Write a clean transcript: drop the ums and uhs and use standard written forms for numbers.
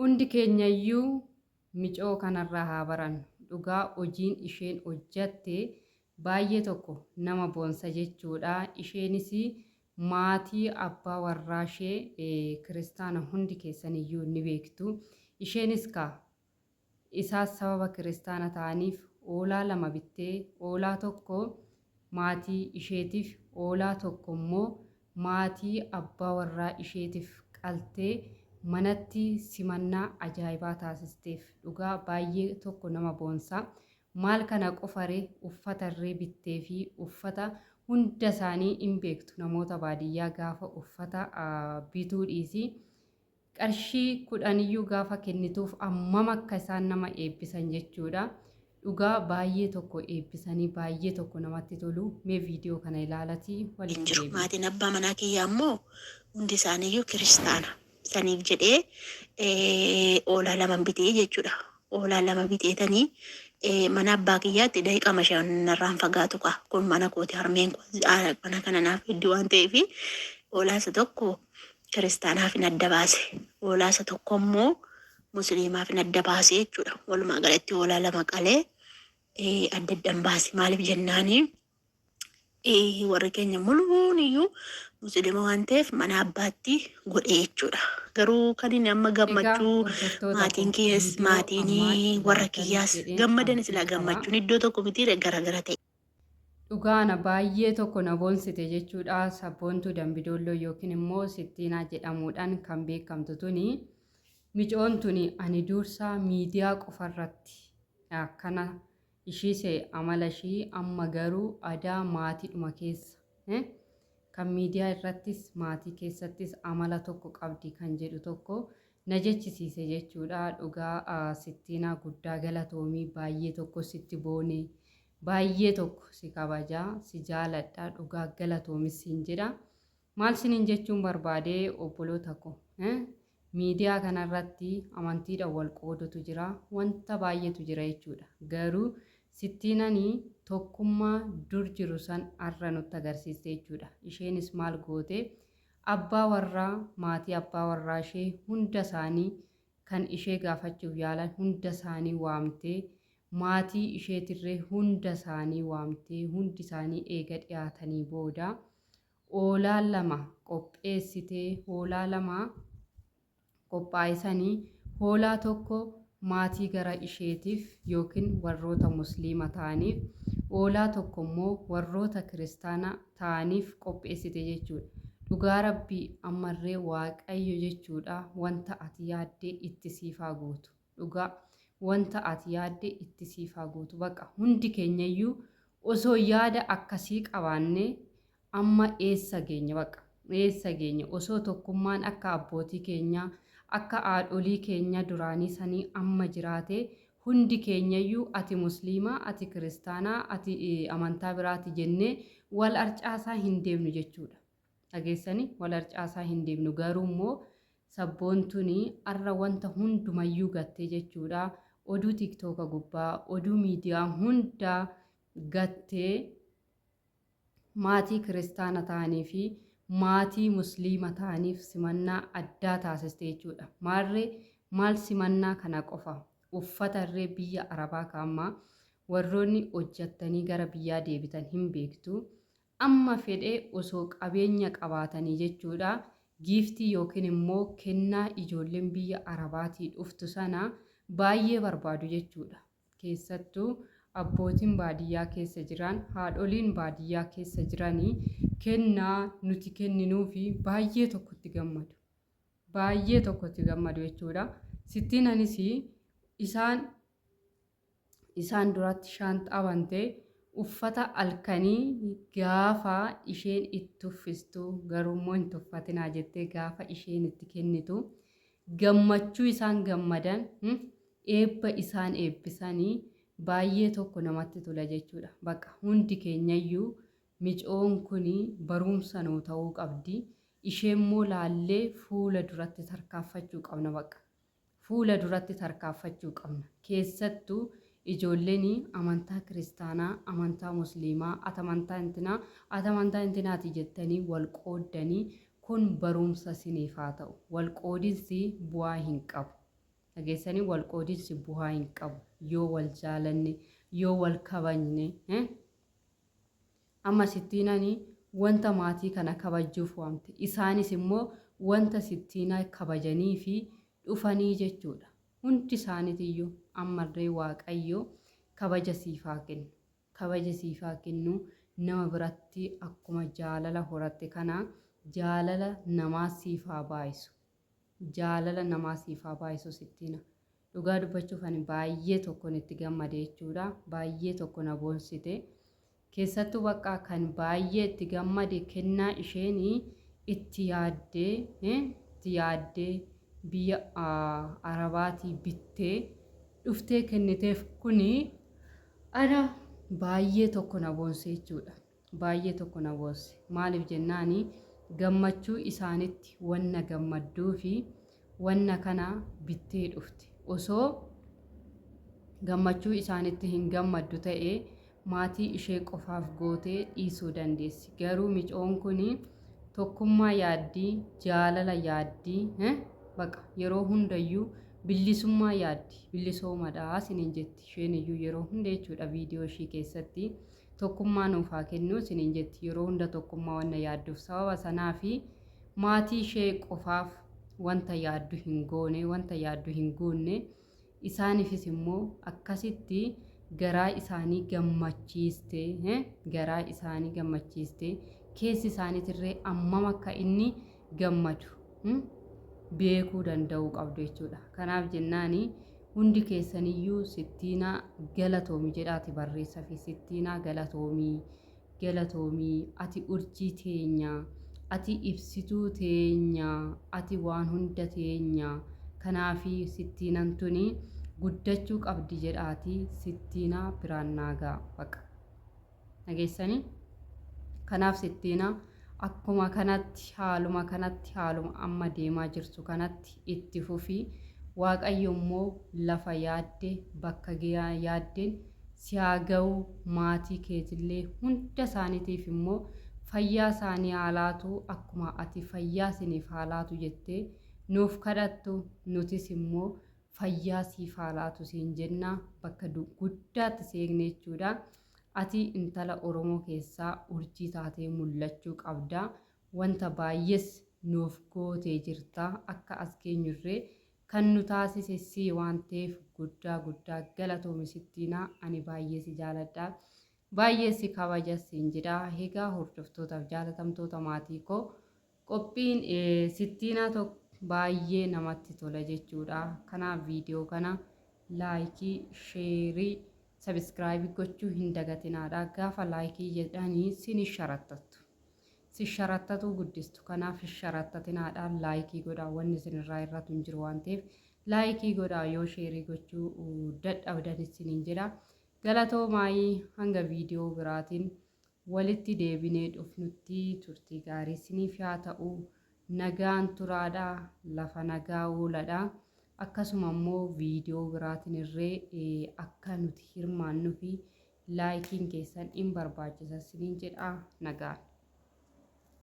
Hundi keenyayyuu micoo kanarraa haa barannu. Dhugaa hojiin isheen hojjatte baay'ee tokko nama boonsa jechuudha. Isheenis maatii abbaa warraa ishee kiristaana hundi keessaniyyuu ni beektu. Isheenis isaas sababa kiristaana ta'aniif hoolaa lama bittee hoolaa tokko maatii isheetiif hoolaa tokko immoo maatii abbaa warraa isheetiif qaltee manatti simannaa ajaa'ibaa taasisteef. Dhugaa baay'ee tokko nama boonsa. Maal kana qofaree uffatarree bittee fi uffata hunda isaanii hin beektu. Namoota baadiyyaa gaafa uffata bituu dhiisii qarshii 10 gaafa kennituuf ammam akka isaan nama eebbisan jechuudha. Dhugaa baay'ee tokko eebbisanii baay'ee tokko namatti tolu. Mee viidiyoo kana ilaalatii waliin jiru. Maatiin abbaa manaa kiyyaa immoo hundi isaaniiyyuu kiristaana. Saniif jedhee hoolaa lama bitee jechuudha. Hoolaa lama biteetanii mana abbaa kiyyaatti daqiiqaa 5 irraan fagaatu qaba. Kun mana kooti harmeen mana kana naaf hedduu waan ta'eef hoolaa isa tokko kiristaanaaf hin adda baase. Hoolaa isa tokko immoo musliimaaf hin adda baase jechuudha. Walumaa galatti hoolaa lama qalee adda addan baase. Maaliif jennaanii warri keenya muluun iyyuu musliima waan ta'eef mana abbaatti godhe jechuudha. Garuu kan inni amma gammachuu maatiin kiyyaas maatiin warra kiyyaas gammadan silaa gammachuun iddoo tokko miti garagara ta'e. Dhugaana baay'ee tokko na boonsite jechuudha. Sabboontuu Dambidolloo yookiin immoo Sittiinaa jedhamuudhaan kan beekamtu tuni. Micoon tuni ani dursaa miidiyaa qofarratti akkana ishiise amala ishii amma garuu aadaa maatiidhuma keessa kan miidiyaa irrattis maatii keessattis amala tokko qabdi kan jedhu tokko na jechisiise jechuudha. Dhugaa Sittiinaa guddaa galatoomii baay'ee tokko sitti boone baay'ee tokko si kabajaa si jaaladha. Dhugaa galatoomis hin jedha. Maal sinin jechuun barbaadee obboloota ko miidiyaa kanarratti amantiidhaan wal qoodutu jira. Wanta baay'eetu jira jechuudha. Garuu Sittiinanii tokkummaa dur jiru san har'a nutti agarsiiste jechuudha. Isheenis maal goote abbaa warraa maatii abbaa warraa ishee hunda isaanii kan ishee gaafachuuf yaalan hunda isaanii waamtee maatii isheetirree hunda isaanii waamtee hundi isaanii eega dhiyaatanii booda hoolaa lama qopheessitee hoolaa lama qophaa'isanii hoolaa tokko maatii gara isheetiif yookiin warroota musliima ta'aniif hoolaa tokko immoo warroota kiristaana ta'aniif qopheessite jechuudha. Dhugaa rabbii ammarree waaqayyo jechuudha wanta ati yaaddee itti siifaa guutu. Dhugaa wanta ati yaaddee itti siifaa guutu. Baqa hundi keenyayyuu osoo yaada akkasii qabaannee amma eessa geenya baqa eessa geenya osoo tokkummaan akka abbootii keenyaa akka haadholii keenya duraanii sanii amma jiraate hundi keenyayyuu ati musliimaa ati kiristaanaa ati amantaa biraati jennee wal arcaasaa hin deemnu jechuudha. Dhageessanii wal arcaasaa hin deemnu. Garuu immoo sabboontuun har'a wanta hundumayyuu gattee jechuudha. Oduu tiktooka gubbaa oduu miidiyaa hundaa gattee maatii kiristaana ta'anii fi maatii musliima ta'aniif simannaa addaa taasiste jechuudha. Maal simannaa kana qofa uffatarree biyya arabaa kaammaa warroonni hojjattanii gara biyyaa deebitan hin beektu. Amma fedhee osoo qabeenya qabaatanii jechuudha. Giiftii yookiin immoo kennaa ijoolleen biyya arabaatii dhuftu sana baay'ee barbaadu jechuudha. Keessattuu abbootiin baadiyyaa keessa jiran haadholiin baadiyyaa keessa jiranii kennaa nuti kenninuu fi baay'ee tokkotti gammadu. Baay'ee tokkotti gammadu jechuudha. Sittiinanis isaan duratti shaanxaa bantee uffata halkanii gaafa isheen itti uffistu garummoo hin tuffatinaa jettee gaafa isheen itti kennitu gammachuu isaan gammadan eebba isaan eebbisanii baay'ee tokko namatti tola jechuudha. Baqa hundi keenyayyuu micoon kun barumsa nuu ta'uu qabdi. Isheen immoo laallee fuula duratti tarkaanfachuu qabna. Baqa fuula duratti tarkaanfachuu qabna. Keessattuu ijoolleen amantaa kiristaanaa, amantaa musliimaa, amantaa intinaati jettanii wal qooddanii kun barumsa siniif haa ta'u. Wal qoodinsi bu'aa hin qabu. dhageessanii wal qoodinsi bu'aa hin qabu yoo wal jaalanne yoo wal kabajne amma sittiinanii wanta maatii kana kabajuuf waamte isaanis immoo wanta sittiinaa kabajanii fi dhufanii jechuudha. Hundi isaaniitiyyuu ammallee Waaqayyo kabaja siifaa kennu. Kabaja siifaa kennu nama biratti akkuma jaalala horatte kana jaalala namaa siifaa baayisu. Jaalala namaa siifaa baayisu sittiina. Dhugaa dubbachuuf ani baay'ee tokkoon itti gammade jechuudha. Baay'ee tokko na boonsite. Keessattuu bakka kan baay'ee itti gammade kennaa isheen itti yaaddee biyya Arabaatii bittee dhuftee kenniteef kuni ana baay'ee tokko na boonse jechuudha. Baay'ee tokko na boonse. Maaliif jennaani gammachuu isaanitti wanna gammadduu fi wanna kana bittee dhufte. Osoo gammachuu isaanitti hin gammaddu ta'ee maatii ishee qofaaf gootee dhiisuu dandeessi. Garuu micoon kun tokkummaa yaaddii, jaalala yaaddii, baqa yeroo hundayyuu bilisummaa yaaddi. Bilisoomadhaa isiniin jetti isheen iyyuu yeroo hunda jechuudha viidiyoo ishii keessatti. Tokkummaa nuuf haa kennu isiniin jetti yeroo hunda tokkummaa wanna yaadduuf. Sababa sanaa fi maatii ishee qofaaf wanta yaaddu hin goone, wanta yaaddu hin goonne isaaniifis immoo akkasitti garaa isaanii gammachiiste keessi isaaniitirree ammam akka inni gammadu beekuu danda'uu qabdu jechuudha. Kanaaf jennaani hundi keessaniyyuu sittiinaa galatoomi jedhaati barreessa fi sittiinaa galatoomii ati urjii teenya, ati ibsituu teenya, ati waan hunda teenya. Kanaafi sittiinan tuni guddachuu qabdi jedhaati sittiinaa biraan naagaa baqa. Dhageessanii? Kanaaf sittiinaa akkuma kanatti haaluma amma deemaa jirtu kanatti itti fufi. Waaqayyo immoo lafa yaadde bakka yaaddeen si haa ga'u. Maatii keetillee hunda isaaniitiif immoo fayyaa isaanii haalaatu akkuma ati fayyaa isiniif haalaatu jettee nuuf kadhattu nutis immoo fayyaa siif haalaatu siin jenna. Bakka guddaatti seegne jechuudha. Ati intala Oromoo keessaa urjii taatee mul'achuu qabda. Wanta baay'ees nuuf gootee jirta. Akka as geenyurree kan nu taasise si waan ta'eef guddaa galatoomi sittiinaa. Ani baay'ee si jaaladha. Baay'ee si kabaja siin jedha. Egaa hordoftootaaf jaalatamtoota maatii koo qophiin sittiinaa tokko baay'ee namatti tola jechuudha. Kanaaf viidiyoo kana laayikii, sheerii, sabiskiraaybii gochuu hin dagatinaadha. Gaafa laayikii jedhanii sin sharattatu guddistu. Kanaaf sharattatinadha. Laayikii godhaa wanni isinirraa irratti hin jiru waan ta'eef laayikii godhaa. Yoo sheerii gochuu dadhabdan isiniin jedha. Galatoomaa hanga viidiyoo biraatiin walitti deebinee dhufnutti turtii gaarii isiniif haa ta'u. Nagaan turaadha. Lafa nagaa ooladha. Akkasuma immoo viidiyoo biraatiin irree akka nuti hirmaannuu fi laayikiin keessan hin barbaachisa isiniin jedha. Nagaan.